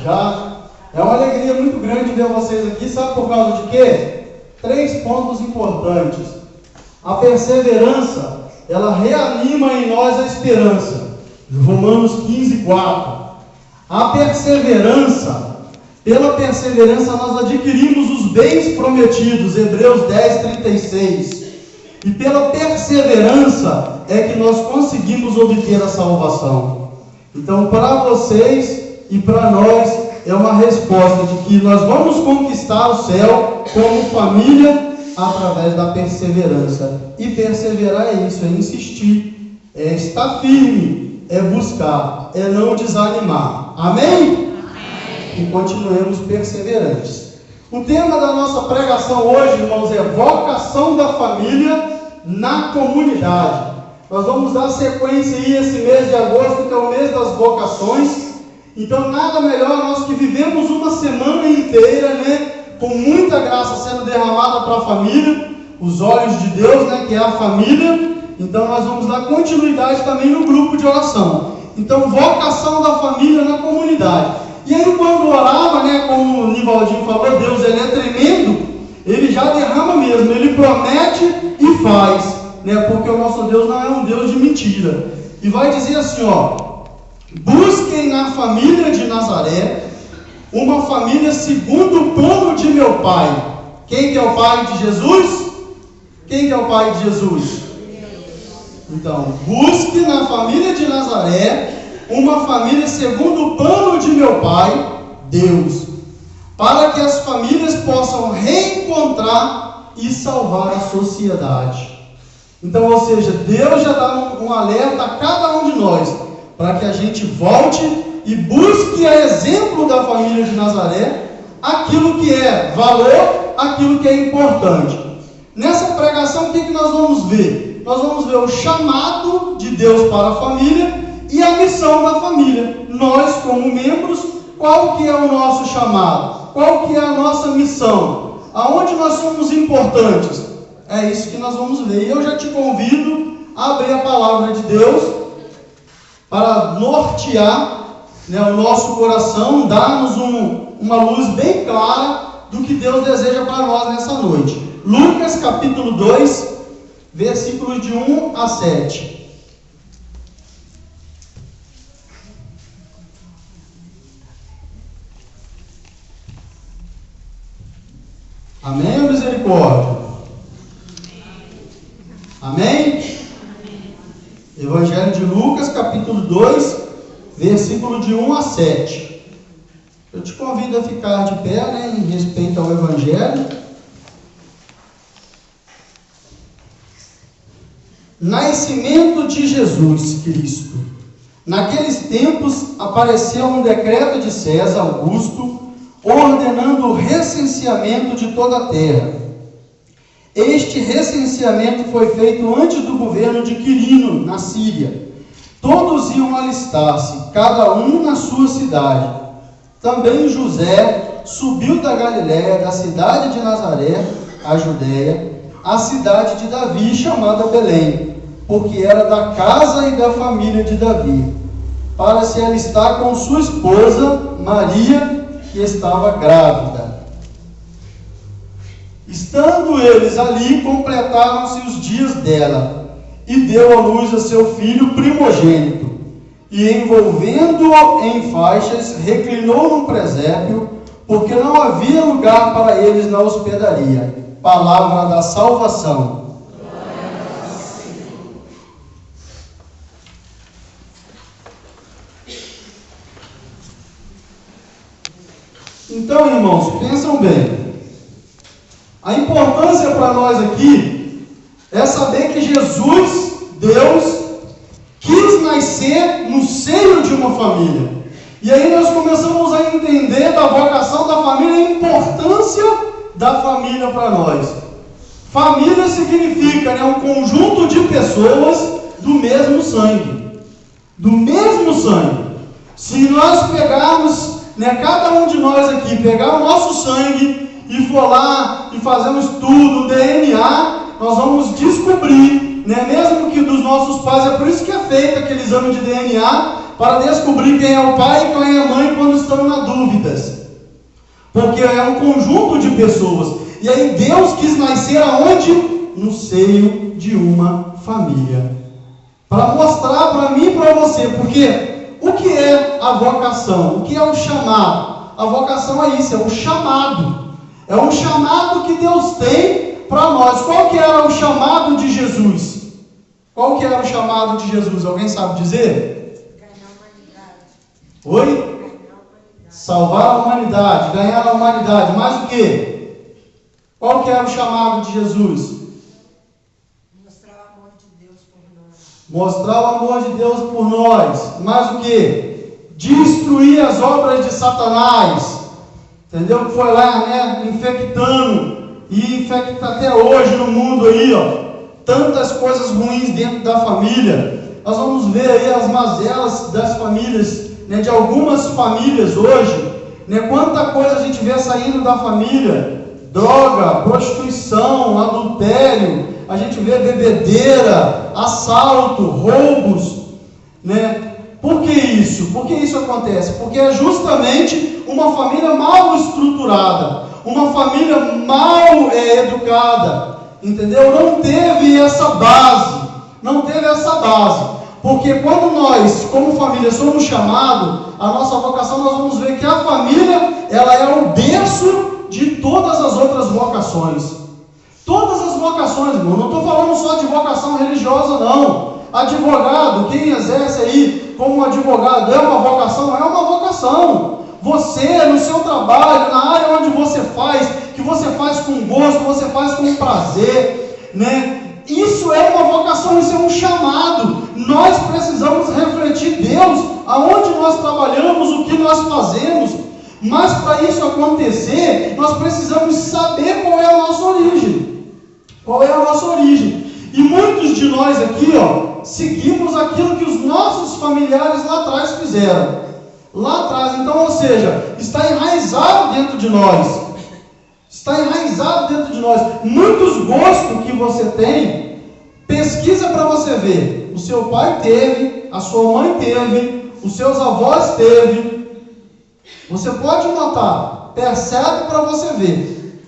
Já. É uma alegria muito grande ver vocês aqui. Sabe por causa de quê? 3 pontos importantes. A perseverança, ela reanima em nós a esperança. Romanos 15:4. A perseverança, pela perseverança nós adquirimos os bens prometidos. Hebreus 10:36. E pela perseverança é que nós conseguimos obter a salvação. Então, para vocês e para nós, é uma resposta de que nós vamos conquistar o céu como família através da perseverança. E perseverar é isso, é insistir, é estar firme, é buscar, é não desanimar. Amém? Amém. E continuemos perseverantes. O tema da nossa pregação hoje, irmãos, é vocação da família na comunidade. Nós vamos dar sequência aí esse mês de agosto, que é o mês das vocações. Então, nada melhor nós que vivemos uma semana inteira, com muita graça sendo derramada para a família, os olhos de Deus, que é a família. Então, nós vamos dar continuidade também no grupo de oração. Então, vocação da família na comunidade. E aí, quando orava, como o Nivaldinho falou, Deus, ele é tremendo, ele já derrama mesmo, ele promete e faz, porque o nosso Deus não é um Deus de mentira. E vai dizer assim, busquem na família de Nazaré uma família segundo o plano de meu Pai. Quem que é o Pai de Jesus? Quem que é o Pai de Jesus? Então, busque na família de Nazaré uma família segundo o plano de meu Pai, Deus, para que as famílias possam reencontrar e salvar a sociedade. Então, ou seja, Deus já dá um alerta a cada um de nós, para que a gente volte e busque, a exemplo da família de Nazaré, aquilo que é valor, aquilo que é importante. Nessa pregação, o que nós vamos ver? Nós vamos ver o chamado de Deus para a família e a missão da família. Nós, como membros, qual que é o nosso chamado? Qual que é a nossa missão? Aonde nós somos importantes? É isso que nós vamos ver. E eu já te convido a abrir a palavra de Deus para nortear o nosso coração, dar-nos uma luz bem clara do que Deus deseja para nós nessa noite. Lucas capítulo 2, versículos de 1 a 7. Amém ou misericórdia? Amém? Evangelho de Lucas, capítulo 2, versículo de 1 a 7. Eu te convido a ficar de pé, em respeito ao Evangelho. Nascimento de Jesus Cristo. Naqueles tempos apareceu um decreto de César Augusto, ordenando o recenseamento de toda a terra. Este recenseamento foi feito antes do governo de Quirino, na Síria. Todos iam alistar-se, cada um na sua cidade. Também José subiu da Galiléia, da cidade de Nazaré, a Judéia, a cidade de Davi, chamada Belém, porque era da casa e da família de Davi, para se alistar com sua esposa, Maria, que estava grávida. Estando eles ali, completaram-se os dias dela, e deu à luz a seu filho primogênito, e envolvendo-o em faixas, reclinou num presépio, porque não havia lugar para eles na hospedaria. Palavra da salvação. Então, irmãos, pensam bem. A importância para nós aqui é saber que Jesus, Deus, quis nascer no seio de uma família. E aí nós começamos a entender da vocação da família e a importância da família para nós. Família significa um conjunto de pessoas do mesmo sangue. Do mesmo sangue. Se nós pegarmos, cada um de nós aqui, pegar o nosso sangue e for lá e fazer um estudo, DNA, nós vamos descobrir, mesmo que dos nossos pais, é por isso que é feito aquele exame de DNA, para descobrir quem é o pai e quem é a mãe quando estão na dúvida. porque é um conjunto de pessoas. E aí Deus quis nascer aonde? No seio de uma família. Para mostrar para mim e para você, porque o que é a vocação? O que é o chamado? A vocação é isso, é um chamado. É um chamado que Deus tem para nós. Qual que era o chamado de Jesus? Qual que era o chamado de Jesus? Alguém sabe dizer? Ganhar a humanidade. Oi? Salvar a humanidade, ganhar a humanidade. Mais o quê? Qual que era o chamado de Jesus? Mostrar o amor de Deus por nós. Mostrar o amor de Deus por nós. Mais o quê? Destruir as obras de Satanás. Entendeu? Que foi lá, né, infectando. E infecta até hoje no mundo aí, ó. Tantas coisas ruins dentro da família. Nós vamos ver aí as mazelas das famílias, né, de algumas famílias hoje, né, quanta coisa a gente vê saindo da família: droga, prostituição, adultério, a gente vê bebedeira, assalto, roubos, né? Por que isso? Por que isso acontece? Porque é justamente uma família mal estruturada, uma família mal educada, entendeu? Não teve essa base, porque quando nós, como família, somos chamados, a nossa vocação, nós vamos ver que a família, ela é o berço de todas as outras vocações. Todas as vocações, irmão, não estou falando só de vocação religiosa, não. Advogado, quem exerce aí como advogado, é uma vocação? É uma vocação. Você, no seu trabalho, na área onde você faz, que você faz com gosto, você faz com prazer, né? Isso é uma vocação, isso é um chamado. Nós precisamos refletir Deus aonde nós trabalhamos, o que nós fazemos. Mas para isso acontecer, nós precisamos saber qual é a nossa origem. Qual é a nossa origem? E muitos de nós aqui, ó, seguimos aquilo que os nossos familiares lá atrás fizeram. Lá atrás, então, ou seja, está enraizado dentro de nós. Está enraizado dentro de nós. Muitos gostos que você tem, pesquisa para você ver. O seu pai teve, a sua mãe teve, os seus avós teve. Você pode notar, percebe para você ver.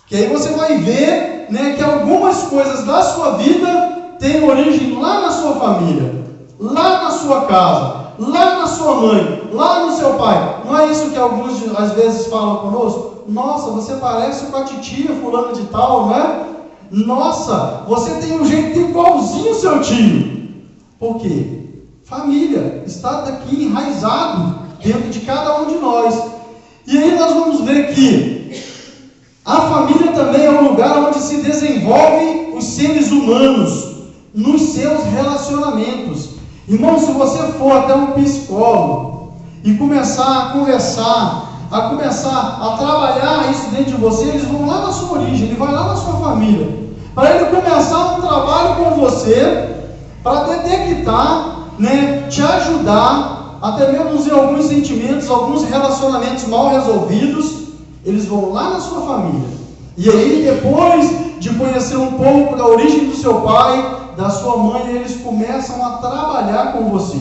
Que aí você vai ver, né, que algumas coisas da sua vida têm origem lá na sua família, lá na sua casa, lá na sua mãe, lá no seu pai. Não é isso que alguns às vezes falam conosco? Nossa, você parece com a titia fulano de tal, não é? Nossa, você tem um jeito igualzinho ao seu tio. Por quê? Família está daqui enraizado dentro de cada um de nós. E aí nós vamos ver que a família também é um lugar onde se desenvolvem os seres humanos nos seus relacionamentos. Irmão, se você for até um psicólogo e começar a conversar, a começar a trabalhar isso dentro de você, eles vão lá na sua origem, ele vai lá na sua família, para ele começar um trabalho com você, para detectar, né, te ajudar, até mesmo em alguns sentimentos, alguns relacionamentos mal resolvidos, eles vão lá na sua família. E aí, depois de conhecer um pouco da origem do seu pai, da sua mãe, eles começam a trabalhar com você.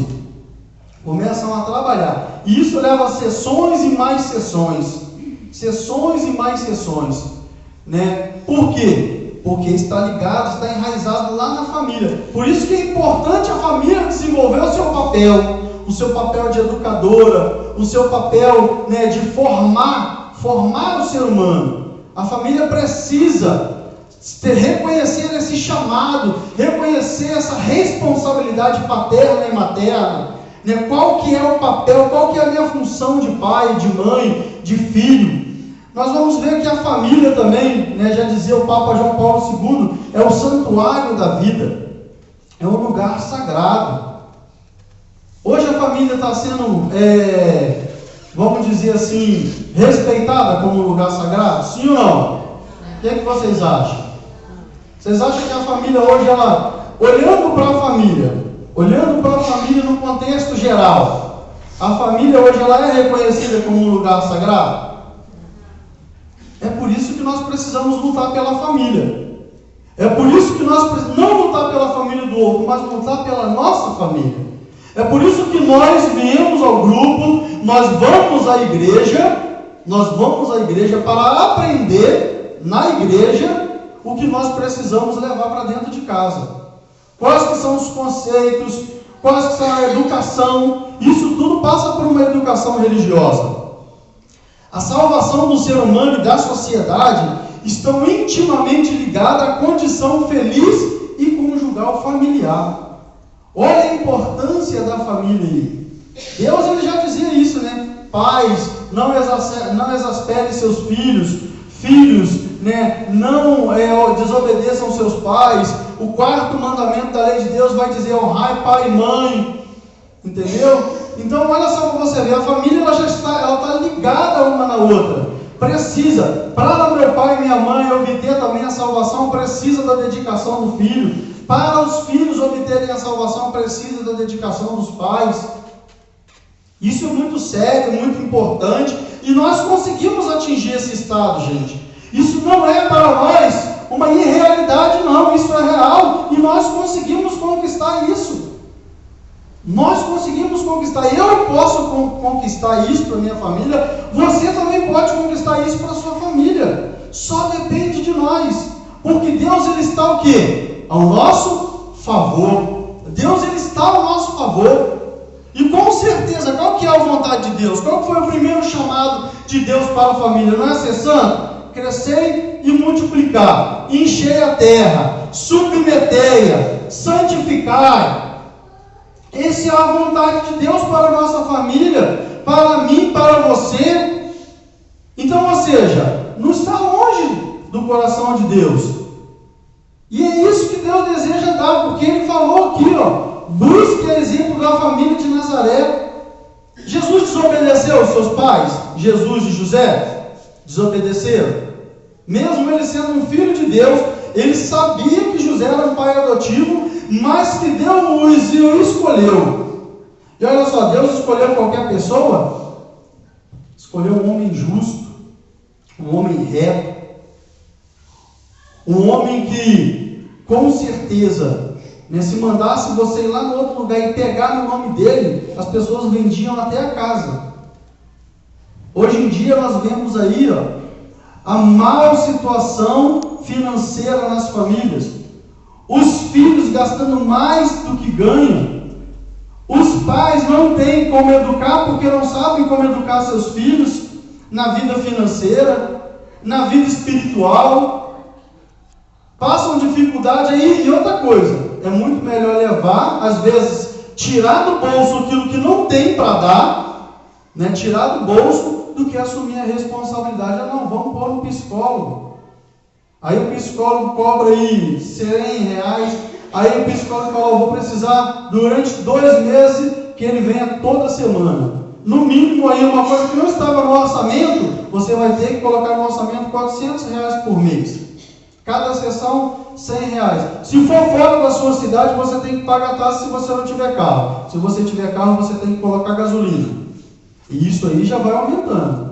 Começam a trabalhar. E isso leva a sessões e mais sessões. Sessões e mais sessões. Né? Por quê? Porque está ligado, está enraizado lá na família. Por isso que é importante a família desenvolver o seu papel de educadora, o seu papel, né, de formar o ser humano. A família precisa reconhecer esse chamado, reconhecer essa responsabilidade paterna e materna, né? Qual que é o papel, qual que é a minha função de pai, de mãe, de filho. Nós vamos ver que a família também, né, já dizia o Papa João Paulo II, é o santuário da vida, é um lugar sagrado. Hoje a família está sendo, vamos dizer assim, respeitada como um lugar sagrado? Sim ou não? O que é que vocês acham? Vocês acham que a família hoje, ela, olhando para a família no contexto geral, a família hoje ela é reconhecida como um lugar sagrado? É por isso que nós precisamos lutar pela família. É por isso que nós precisamos não lutar pela família do outro, mas lutar pela nossa família. É por isso que nós viemos ao grupo, nós vamos à igreja, nós vamos à igreja para aprender na igreja o que nós precisamos levar para dentro de casa. Quais que são os conceitos, quais que são a educação, isso tudo passa por uma educação religiosa. A salvação do ser humano e da sociedade estão intimamente ligadas à condição feliz e conjugal familiar. Olha a importância da família aí. Deus ele já dizia isso, né? Pais, não exasperem seus filhos, né? Não desobedeçam seus pais. O quarto mandamento da lei de Deus vai dizer: honrai pai e mãe. Entendeu? Então olha só para você ver, a família ela está ligada uma na outra. Precisa, para meu pai e minha mãe obter também a salvação, precisa da dedicação do filho. Para os filhos obterem a salvação, precisa da dedicação dos pais. Isso é muito sério, muito importante, e nós conseguimos atingir esse estado, gente. Isso não é para nós uma irrealidade, não, isso é real, e nós conseguimos conquistar isso. Nós conseguimos conquistar. Eu posso conquistar isso para a minha família, você também pode conquistar isso para a sua família. Só depende de nós, porque Deus ele está o quê? Ao nosso favor. Deus ele está ao nosso favor. E com certeza, qual que é a vontade de Deus? Qual foi o primeiro chamado de Deus para a família? Não é ser santo? Crescer e multiplicar, encher a terra, submeter-a, santificar. Essa é a vontade de Deus para a nossa família, para mim, para você. Então, ou seja, não está longe do coração de Deus. E é isso que Deus deseja dar, porque Ele falou aqui, busque o exemplo da família de Nazaré. Jesus desobedeceu os seus pais? Jesus e José desobedeceram? Mesmo ele sendo um filho de Deus, ele sabia que José era um pai adotivo, mas que Deus o escolheu. E olha só, Deus escolheu qualquer pessoa? Escolheu um homem justo, um homem reto, um homem que, com certeza, se mandasse você ir lá no outro lugar e pegar no nome dele, as pessoas vendiam até a casa. Hoje em dia nós vemos aí a má situação financeira nas famílias. Os filhos gastando mais do que ganham. Os pais não têm como educar porque não sabem como educar seus filhos na vida financeira, na vida espiritual. Passam dificuldade aí. E outra coisa, é muito melhor levar, às vezes, tirar do bolso aquilo que não tem para dar, tirar do bolso, do que assumir a responsabilidade. Não, vamos pôr no psicólogo. Aí o psicólogo cobra aí R$100. Aí o psicólogo fala: vou precisar durante 2 meses que ele venha toda semana. No mínimo aí uma coisa que não estava no orçamento, você vai ter que colocar no orçamento R$400 por mês. Cada sessão R$100. Se for fora da sua cidade, você tem que pagar taxa se você não tiver carro. Se você tiver carro, você tem que colocar gasolina. E isso aí já vai aumentando.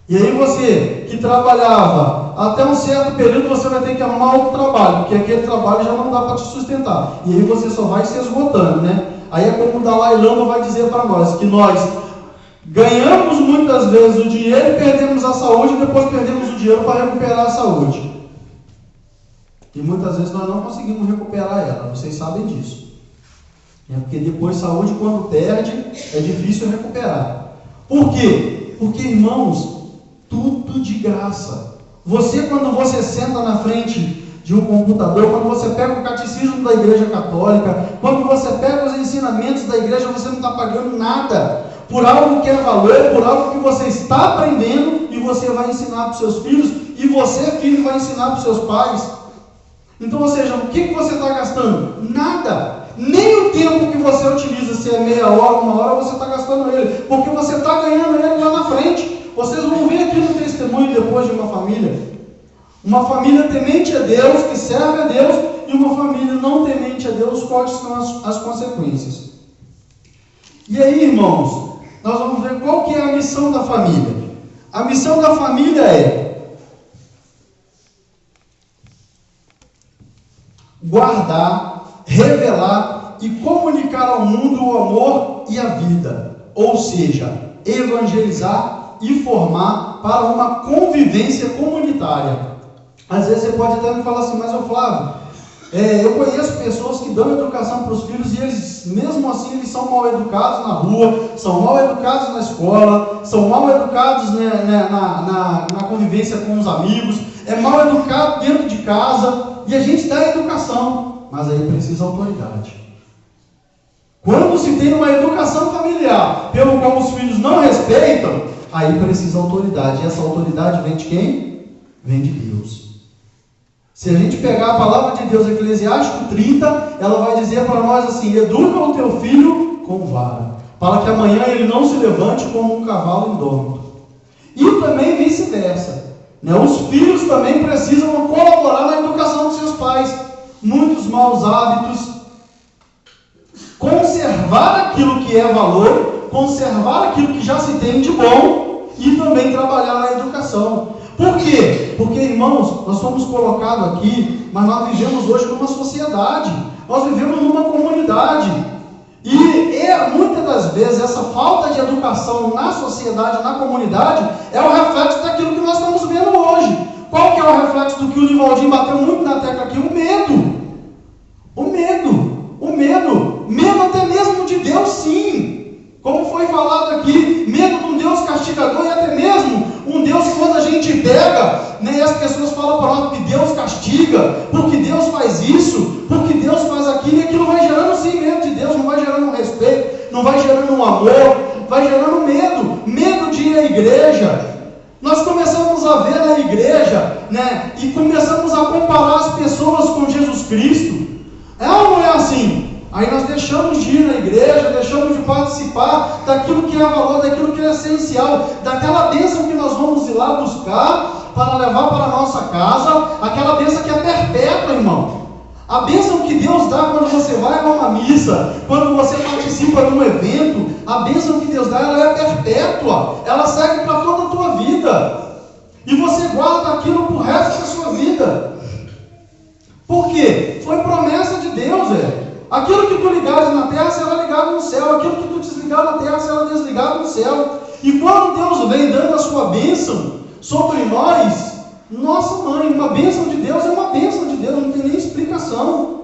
E aí você que trabalhava até um certo período, você vai ter que arrumar outro trabalho, porque aquele trabalho já não dá para te sustentar. E aí você só vai se esgotando, Aí é como o Dalai Lama vai dizer para nós, que nós ganhamos muitas vezes o dinheiro e perdemos a saúde, e depois perdemos o dinheiro para recuperar a saúde. E muitas vezes nós não conseguimos recuperar ela, vocês sabem disso. Porque depois saúde, quando perde, é difícil recuperar. Por quê? Porque, irmãos, tudo de graça. Você, quando você senta na frente de um computador, quando você pega o catecismo da Igreja Católica, quando você pega os ensinamentos da igreja, você não está pagando nada por algo que é valor, por algo que você está aprendendo e você vai ensinar para os seus filhos, e você, filho, vai ensinar para os seus pais. Então, ou seja, o que você está gastando? Nada. Nem o tempo que você utiliza, se é meia hora, 1 hora, você está gastando ele, porque você está ganhando ele lá na frente. Vocês vão ver aqui no testemunho depois de uma família temente a Deus, que serve a Deus, e uma família não temente a Deus, quais são as consequências. E aí, irmãos, nós vamos ver qual que é a missão da família. A missão da família é guardar, revelar e comunicar ao mundo o amor e a vida, ou seja, evangelizar e formar para uma convivência comunitária. Às vezes você pode até me falar assim, mas Flávio, eu conheço pessoas que dão educação para os filhos e eles, mesmo assim, eles são mal educados na rua, são mal educados na escola, são mal educados na convivência com os amigos, é mal educado dentro de casa, e a gente dá educação, mas aí precisa autoridade. Quando se tem uma educação familiar pelo qual os filhos não respeitam, aí precisa autoridade. E essa autoridade vem de quem? Vem de Deus. Se a gente pegar a palavra de Deus, Eclesiástico 30, ela vai dizer para nós assim: educa o teu filho com vara, para que amanhã ele não se levante como um cavalo indômito. E também vice-versa. Os filhos também precisam colaborar na educação dos seus pais. Muitos maus hábitos, conservar aquilo que é valor, conservar aquilo que já se tem de bom e também trabalhar na educação. Por quê? Porque, irmãos, nós fomos colocados aqui, mas nós vivemos hoje numa sociedade, nós vivemos numa comunidade. E muitas das vezes essa falta de educação na sociedade, na comunidade, é o reflexo daquilo que nós estamos vendo hoje. Qual que é o reflexo do que o Livaldinho bateu muito na tecla aqui? O medo. O medo. O medo. Medo até mesmo de Deus, sim. Como foi falado aqui, medo de um Deus castigador e até mesmo um Deus que quando a gente pega, e as pessoas falam para nós que Deus castiga, porque Deus faz isso, porque Deus faz aquilo, e aquilo vai gerando sim medo de Deus, não vai gerando um respeito, não vai gerando um amor, vai gerando medo de ir à igreja. Nós começamos a ver na igreja, e começamos a comparar as pessoas com Jesus Cristo. É ou não é assim? Aí nós deixamos de ir na igreja, deixamos de participar daquilo que é valor, daquilo que é essencial, daquela bênção que nós vamos ir lá buscar para levar para a nossa casa, aquela bênção que é perpétua, irmão. A bênção que Deus dá quando você vai a uma missa, quando você participa de um evento, a bênção que Deus dá, ela é perpétua, ela segue para toda a tua vida, e você guarda aquilo para o resto da sua vida. Por quê? Foi promessa de Deus, Aquilo que tu ligares na terra será ligado no céu, aquilo que tu desligar na terra será desligado no céu. E quando Deus vem dando a sua bênção sobre nós, nossa mãe, uma bênção de Deus é uma bênção de Deus, não tem nem explicação.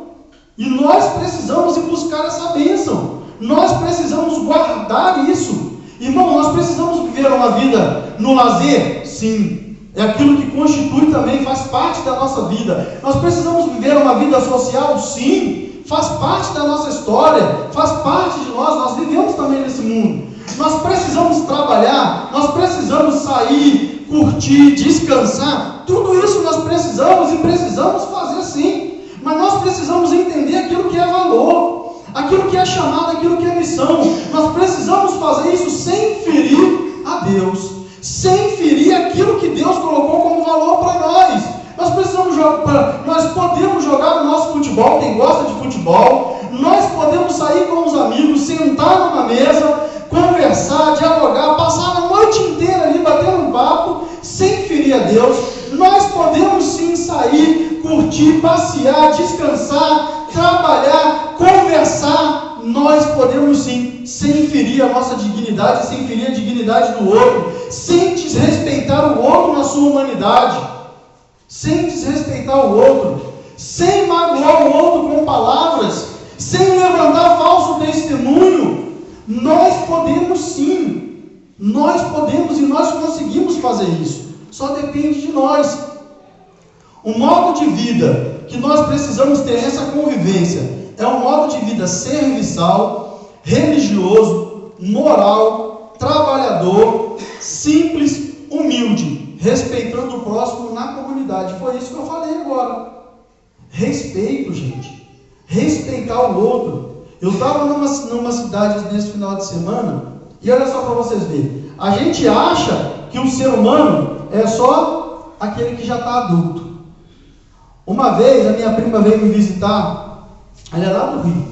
E nós precisamos ir buscar essa bênção, nós precisamos guardar isso. Irmão, nós precisamos viver uma vida no lazer? Sim. É aquilo que constitui também, faz parte da nossa vida. Nós precisamos viver uma vida social? Sim. Faz parte da nossa história, faz parte de nós vivemos também nesse mundo. Nós precisamos trabalhar, nós precisamos sair, curtir, descansar. Tudo isso nós precisamos e precisamos fazer sim. Mas nós precisamos entender aquilo que é valor, aquilo que é chamado, aquilo que é missão. Nós precisamos fazer isso sem ferir a Deus, sem ferir aquilo que Deus colocou como valor para nós. Nós podemos jogar o nosso futebol, quem gosta de futebol, nós podemos sair com os amigos, sentar numa mesa, conversar, dialogar, passar a noite inteira ali batendo um papo, sem ferir a Deus. Nós podemos sim sair, curtir, passear, descansar, trabalhar, conversar. Nós podemos sim, sem ferir a nossa dignidade, sem ferir a dignidade do outro, sem desrespeitar o outro na sua humanidade, sem desrespeitar o outro, sem magoar o outro com palavras, sem levantar falso testemunho. Nós podemos sim, nós podemos e nós conseguimos fazer isso, só depende de nós. O modo de vida que nós precisamos ter nessa convivência é um modo de vida serviçal, religioso, moral, trabalhador, simples, humilde, respeitando o próximo na comunidade. Foi isso que eu falei agora. Respeito, gente. Respeitar o outro. Eu estava numa cidade nesse final de semana, e olha só para vocês verem. A gente acha que o ser humano é só aquele que já está adulto. Uma vez, a minha prima veio me visitar, ela é lá do Rio.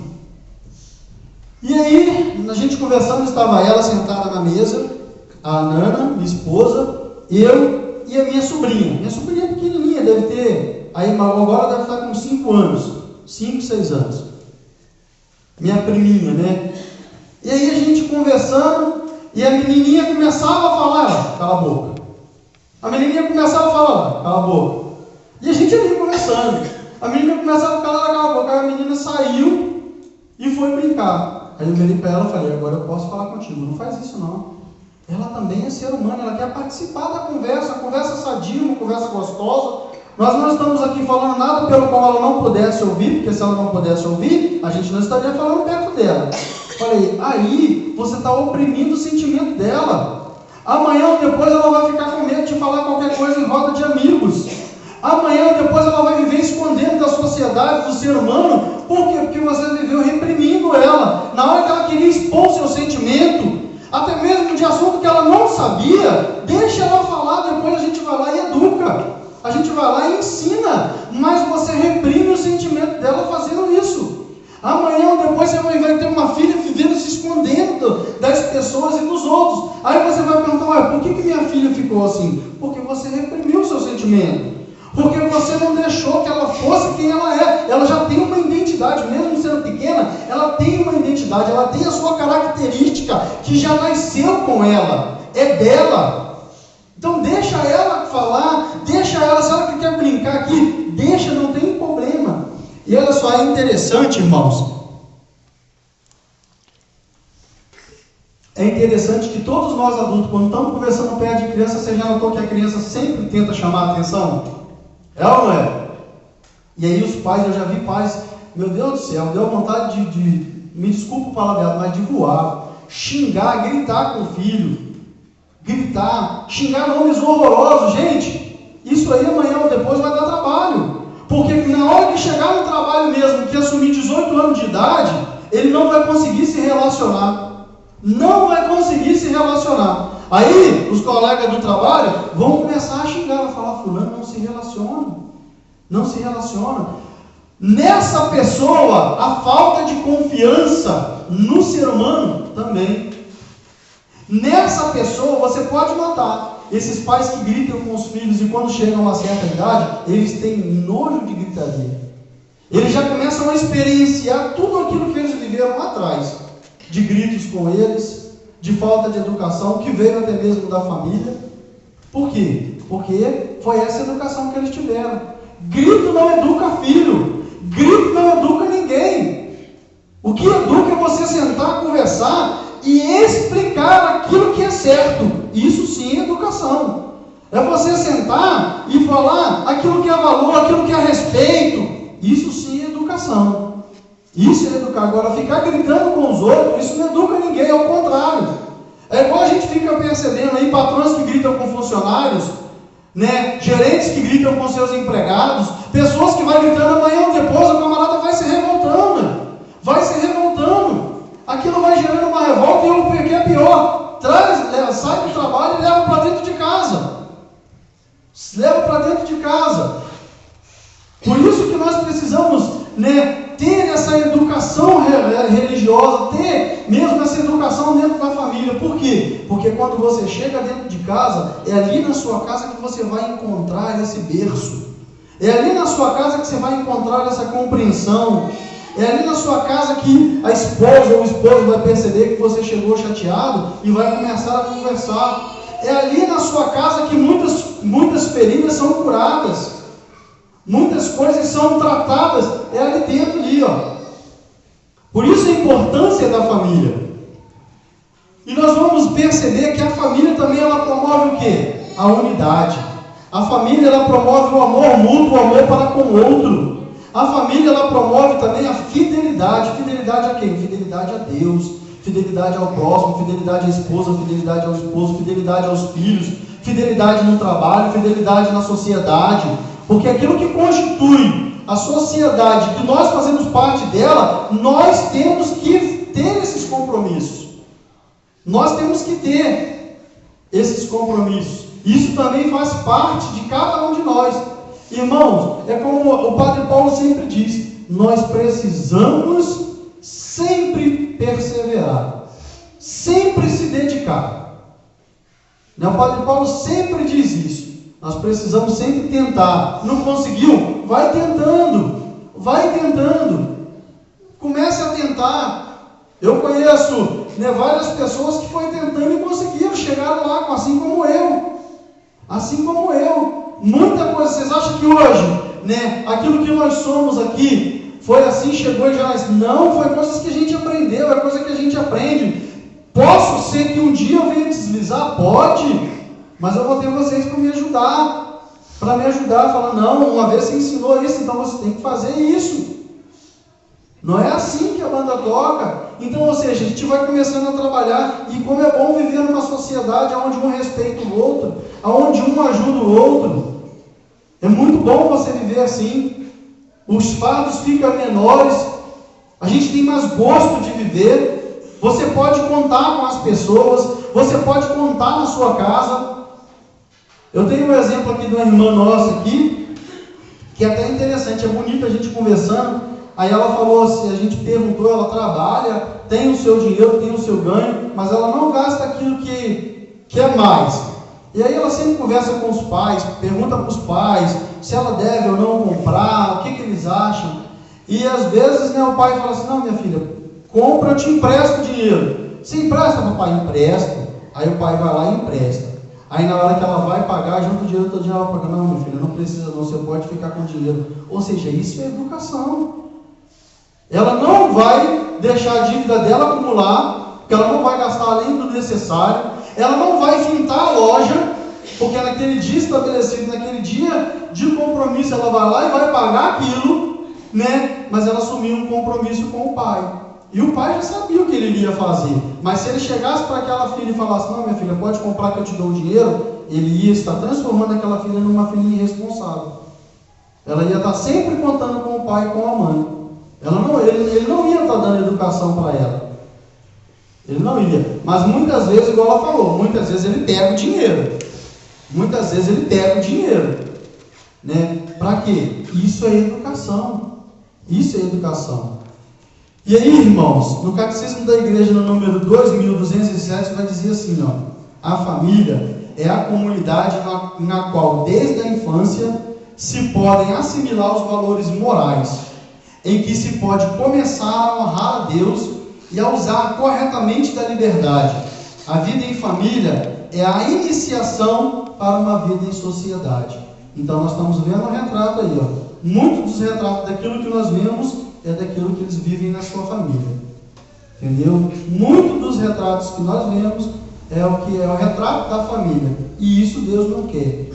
E aí, a gente conversando, estava ela sentada na mesa, a Nana, minha esposa, eu e a minha sobrinha. Minha sobrinha é pequenininha, deve ter, aí agora deve estar com 5 anos, 5, 6 anos. Minha priminha, né? E aí a gente conversando, e a menininha começava a falar, cala a boca. A menininha começava a falar, cala a boca. E a gente ali conversando. A menina começava a falar, cala a boca. Aí a menina saiu e foi brincar. Aí eu virei para ela e falei, agora eu posso falar contigo. Não faz isso não. Ela também é ser humano, ela quer participar da conversa, uma conversa sadia, uma conversa gostosa. Nós não estamos aqui falando nada pelo qual ela não pudesse ouvir, porque se ela não pudesse ouvir, a gente não estaria falando perto dela. Falei, aí você está oprimindo o sentimento dela. Amanhã ou depois ela vai ficar com medo de falar qualquer coisa em roda de amigos. Amanhã ou depois ela vai viver escondendo da sociedade, do ser humano. Por quê? Porque você viveu reprimindo ela. Na hora que ela queria expor o seu sentimento, até mesmo de assunto que ela não sabia, deixa ela falar, depois a gente vai lá e educa. A gente vai lá e ensina, mas você reprime o sentimento dela fazendo isso. Amanhã ou depois você vai ter uma filha vivendo se escondendo das pessoas e dos outros. Aí você vai perguntar, por que minha filha ficou assim? Porque você reprimiu o seu sentimento. Porque você não deixou que ela fosse quem ela é. Ela já tem uma identidade, mesmo sendo pequena, ela tem uma identidade, ela tem a sua característica, que já nasceu com ela, é dela. Então deixa ela falar, deixa ela, se ela quer brincar aqui, deixa, não tem problema. E olha só, é interessante, irmãos, é interessante que todos nós adultos, quando estamos conversando perto de criança, você já notou que a criança sempre tenta chamar a atenção? É ou não é? E aí os pais, eu já vi pais, meu Deus do céu, deu vontade de me desculpa o palavreado, mas de voar, xingar, gritar com o filho, gritar, xingar nomes horrorosos. Gente, isso aí amanhã ou depois vai dar trabalho, porque na hora que chegar no trabalho mesmo, que assumir 18 anos de idade, ele não vai conseguir se relacionar, não vai conseguir se relacionar. Aí, os colegas do trabalho vão começar a xingar, vão falar, fulano não se relaciona, não se relaciona. Nessa pessoa, a falta de confiança no ser humano também. Nessa pessoa, você pode notar, esses pais que gritam com os filhos e quando chegam a uma certa idade, eles têm nojo de gritaria. Eles já começam a experienciar tudo aquilo que eles viveram lá atrás, de gritos com eles, de falta de educação, que veio até mesmo da família. Por quê? Porque foi essa educação que eles tiveram. Grito não educa filho, grito não educa ninguém. O que educa é você sentar, conversar e explicar aquilo que é certo. Isso sim é educação. É você sentar e falar aquilo que é valor, aquilo que é respeito. Isso sim é educação. Isso é educar. Agora, ficar gritando com os outros, isso não educa ninguém, ao contrário. É igual a gente fica percebendo aí, patrões que gritam com funcionários, né? Gerentes que gritam com seus empregados, pessoas que vão gritando amanhã ou depois, o camarada vai se revoltando. Vai se revoltando. Aquilo vai gerando uma revolta e o que é pior, sai do trabalho e leva para dentro de casa. Leva para dentro de casa. Por isso que nós precisamos, né, ter essa educação religiosa, ter mesmo essa educação dentro da família. Por quê? Porque quando você chega dentro de casa, é ali na sua casa que você vai encontrar esse berço. É ali na sua casa que você vai encontrar essa compreensão. É ali na sua casa que a esposa ou o esposo vai perceber que você chegou chateado e vai começar a conversar. É ali na sua casa que muitas feridas são curadas. Muitas coisas são tratadas, é ali dentro ali, ó. Por isso a importância da família. E nós vamos perceber que a família também ela promove o quê? A unidade. A família ela promove o amor mútuo, o amor para com o outro. A família ela promove também a fidelidade. Fidelidade a quem? Fidelidade a Deus, fidelidade ao próximo, fidelidade à esposa, fidelidade ao esposo, fidelidade aos filhos, fidelidade no trabalho, fidelidade na sociedade. Porque aquilo que constitui a sociedade, que nós fazemos parte dela, nós temos que ter esses compromissos. Nós temos que ter esses compromissos. Isso também faz parte de cada um de nós. Irmãos, é como o Padre Paulo sempre diz, nós precisamos sempre perseverar, sempre se dedicar. O Padre Paulo sempre diz isso. Nós precisamos sempre tentar. Não conseguiu? Vai tentando. Vai tentando. Comece a tentar. Eu conheço várias pessoas que foram tentando e conseguiram. Chegaram lá, assim como eu. assim como eu. Muita coisa, vocês acham que hoje, né, aquilo que nós somos aqui, foi assim, chegou e já... Não, foi coisas que a gente aprendeu, é coisa que a gente aprende. Posso ser que um dia eu venha deslizar? Pode, mas eu vou ter vocês para me ajudar, falar, não, uma vez você ensinou isso, então você tem que fazer isso. Não é assim que a banda toca. Então, ou seja, a gente vai começando a trabalhar, e como é bom viver numa sociedade onde um respeita o outro, onde um ajuda o outro. É muito bom você viver assim. Os fardos ficam menores, a gente tem mais gosto de viver. Você pode contar com as pessoas, você pode contar na sua casa. Eu tenho um exemplo aqui de uma irmã nossa aqui, que é até interessante, é bonito a gente conversando. Aí ela falou assim, a gente perguntou, ela trabalha, tem o seu dinheiro, tem o seu ganho, mas ela não gasta aquilo que é mais. E aí ela sempre conversa com os pais, pergunta para os pais se ela deve ou não comprar, o que eles acham. E às vezes, né, o pai fala assim, não, minha filha, compra, eu te empresto o dinheiro. Você empresta, papai? Empresto. Aí o pai vai lá e empresta. Aí na hora que ela vai pagar, junto o dinheiro todo dia, ela paga, não, minha filha, não precisa não, você pode ficar com o dinheiro. Ou seja, isso é educação. Ela não vai deixar a dívida dela acumular, porque ela não vai gastar além do necessário. Ela não vai fintar a loja, porque naquele dia estabelecido, naquele dia de compromisso, ela vai lá e vai pagar aquilo, né? Mas ela assumiu um compromisso com o pai. E o pai já sabia o que ele iria fazer. Mas se ele chegasse para aquela filha e falasse, não, minha filha, pode comprar que eu te dou o dinheiro, ele ia estar transformando aquela filha numa filha irresponsável. Ela ia estar sempre contando com o pai e com a mãe. Ele não ia estar dando educação para ela. Ele não ia. Mas muitas vezes, igual ela falou, muitas vezes ele pega o dinheiro. Muitas vezes ele pega o dinheiro. Né? Para quê? Isso é educação. Isso é educação. E aí, irmãos, no Catecismo da Igreja, no número 2207, vai dizer assim, ó, a família é a comunidade na qual, desde a infância, se podem assimilar os valores morais, em que se pode começar a honrar a Deus e a usar corretamente da liberdade. A vida em família é a iniciação para uma vida em sociedade. Então nós estamos vendo um retrato aí, ó. Muitos dos retratos daquilo que nós vemos é daquilo que eles vivem na sua família. Entendeu? Muitos dos retratos que nós vemos é o que é o retrato da família. E isso Deus não quer.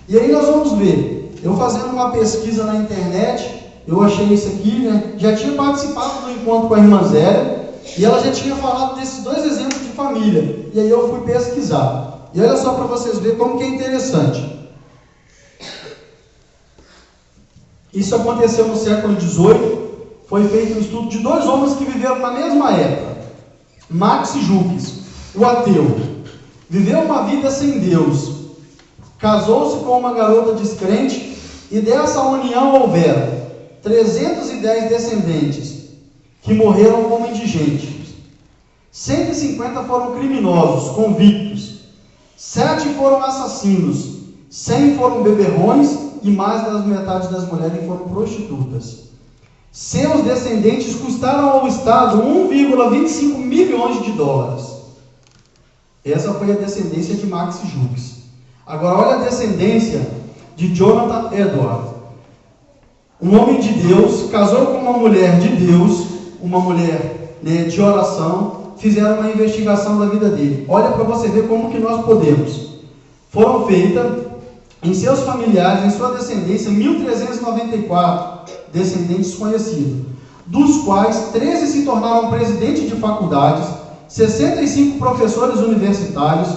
E aí nós vamos ver. Eu fazendo uma pesquisa na internet, eu achei isso aqui, né? Já tinha participado do encontro com a irmã Zélia, e ela já tinha falado desses dois exemplos de família. E aí eu fui pesquisar. E olha só para vocês verem como que é interessante. Isso aconteceu no século XVIII. Foi feito um estudo de dois homens que viveram na mesma época. Max e Jukes, o ateu, viveu uma vida sem Deus. Casou-se com uma garota descrente e dessa união houveram 310 descendentes que morreram como indigentes. 150 foram criminosos, convictos. 7 foram assassinos. 100 foram beberrões e mais da metade das mulheres foram prostitutas. Seus descendentes custaram ao Estado 1,25 milhões de dólares. Essa foi a descendência de Max e Jukes. Agora olha a descendência de Jonathan Edwards. Um homem de Deus, casou com uma mulher de Deus, uma mulher, né, de oração, fizeram uma investigação da vida dele. Olha para você ver como que nós podemos. Foram feitas em seus familiares, em sua descendência, 1.394 descendentes conhecidos, dos quais 13 se tornaram presidentes de faculdades, 65 professores universitários,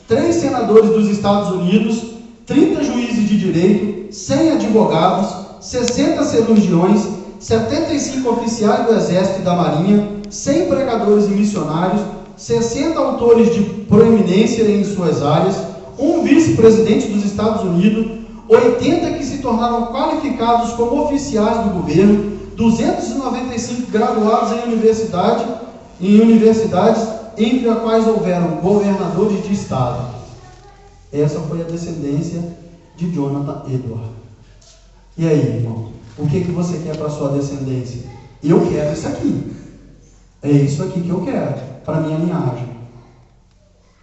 3 senadores dos Estados Unidos, 30 juízes de direito, 100 advogados, 60 cirurgiões, 75 oficiais do Exército e da Marinha, 100 pregadores e missionários, 60 autores de proeminência em suas áreas, um vice-presidente dos Estados Unidos, 80 que se tornaram qualificados como oficiais do governo, 295 graduados em universidades, entre as quais houveram governadores de estado. Essa foi a descendência de Jonathan Edwards. E aí, irmão, o que você quer para a sua descendência? Eu quero isso aqui. É isso aqui que eu quero para a minha linhagem.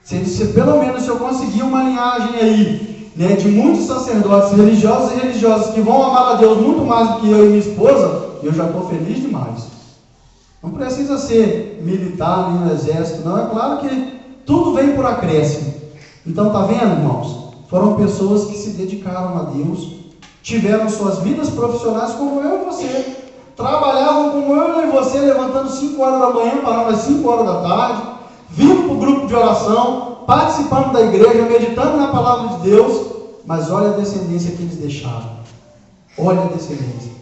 Se pelo menos se eu conseguir uma linhagem aí né, de muitos sacerdotes religiosos e religiosas que vão amar a Deus muito mais do que eu e minha esposa, eu já estou feliz demais. Não precisa ser militar nem no exército, não. É claro que tudo vem por acréscimo. Então, tá vendo, irmãos? Foram pessoas que se dedicaram a Deus, tiveram suas vidas profissionais como eu e você, trabalhavam como eu e você, levantando 5 horas da manhã, parando às 5 horas da tarde, vindo para o grupo de oração, participando da igreja, meditando na palavra de Deus, mas olha a descendência que eles deixaram. Olha a descendência.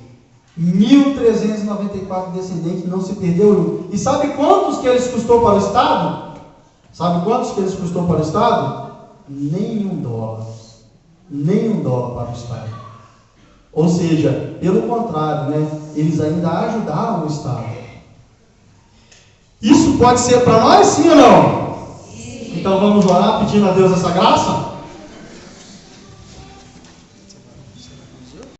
1.394 descendentes, não se perdeu um. E sabe quantos que eles custou para o Estado? Sabe quantos que eles custou para o Estado? Nem $1. Nem $1 para o Estado. Ou seja, pelo contrário, né? Eles ainda ajudaram o Estado. Isso pode ser para nós, sim ou não? Sim. Então vamos orar pedindo a Deus essa graça?